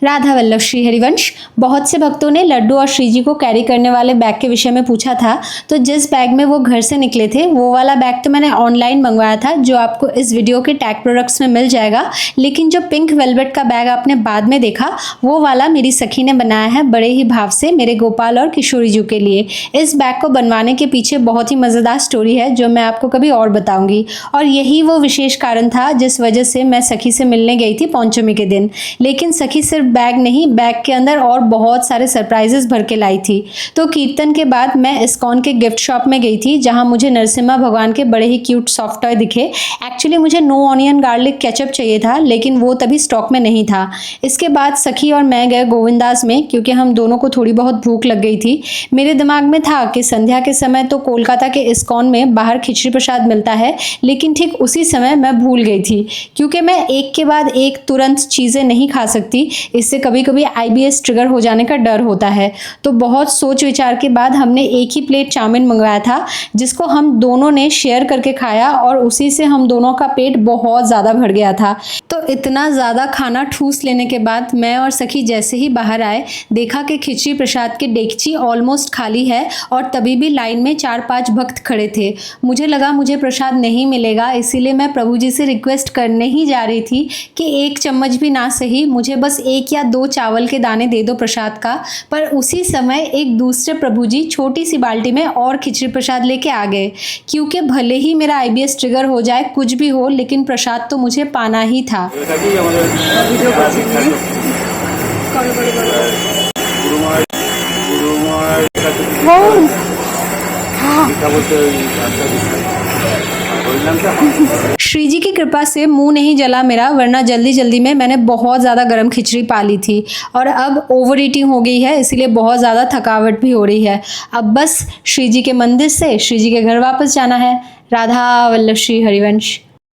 राधा वल्लभ श्री हरिवंश। बहुत से भक्तों ने लड्डू और श्री जी को कैरी करने वाले बैग के विषय में पूछा था। तो जिस बैग में वो घर से निकले थे वो वाला बैग तो मैंने ऑनलाइन मंगवाया था, जो आपको इस वीडियो के टैग प्रोडक्ट्स में मिल जाएगा। लेकिन जो पिंक वेलवेट का बैग आपने बाद में देखा, वो वाला मेरी सखी ने बनाया है बड़े ही भाव से मेरे गोपाल और किशोरी जी के लिए। इस बैग को बनवाने के पीछे बहुत ही मज़ेदार स्टोरी है, जो मैं आपको कभी और बताऊंगी। और यही वो विशेष कारण था जिस वजह से मैं सखी से मिलने गई थी पौंचमी के दिन। लेकिन सखी सिर्फ बैग नहीं, बैग के अंदर और बहुत सारे सरप्राइजेस भर के लाई थी। तो कीर्तन के बाद मैं इस्कॉन के गिफ्ट शॉप में गई थी, जहां मुझे नरसिम्हा भगवान के बड़े ही क्यूट सॉफ्ट टॉय दिखे। एक्चुअली मुझे नो ऑनियन गार्लिक केचप चाहिए था, लेकिन वो तभी स्टॉक में नहीं था। इसके बाद सखी और मैं गए गोविंदास में, क्योंकि हम दोनों को थोड़ी बहुत भूख लग गई थी। मेरे दिमाग में था कि संध्या के समय तो कोलकाता के इस्कॉन में बाहर खिचड़ी प्रसाद मिलता है, लेकिन ठीक उसी समय मैं भूल गई थी, क्योंकि मैं एक के बाद एक तुरंत चीज़ें नहीं खा सकती। इससे कभी कभी IBS ट्रिगर हो जाने का डर होता है। तो बहुत सोच विचार के बाद हमने एक ही प्लेट चाउमीन मंगवाया था, जिसको हम दोनों ने शेयर करके खाया, और उसी से हम दोनों का पेट बहुत ज़्यादा भर गया था। तो इतना ज़्यादा खाना ठूस लेने के बाद मैं और सखी जैसे ही बाहर आए, देखा कि खिचड़ी प्रसाद की डेगची ऑलमोस्ट खाली है, और तभी भी लाइन में 4-5 भक्त खड़े थे। मुझे लगा मुझे प्रसाद नहीं मिलेगा, इसीलिए मैं प्रभु जी से रिक्वेस्ट करने ही जा रही थी कि एक चम्मच भी ना सही, मुझे बस 1 या 2 चावल के दाने दे दो प्रसाद का। पर उसी समय एक दूसरे प्रभु जी छोटी सी बाल्टी में और खिचड़ी प्रसाद लेके आ गए, क्योंकि भले ही मेरा IBS ट्रिगर हो जाए, कुछ भी हो, लेकिन प्रसाद तो मुझे पाना ही था। श्री जी की कृपा से मुंह नहीं जला मेरा, वरना जल्दी जल्दी में मैंने बहुत ज़्यादा गर्म खिचड़ी पा ली थी। और अब ओवर ईटिंग हो गई है, इसीलिए बहुत ज़्यादा थकावट भी हो रही है। अब बस श्री जी के मंदिर से श्री जी के घर वापस जाना है। राधा वल्लभ श्री हरिवंश।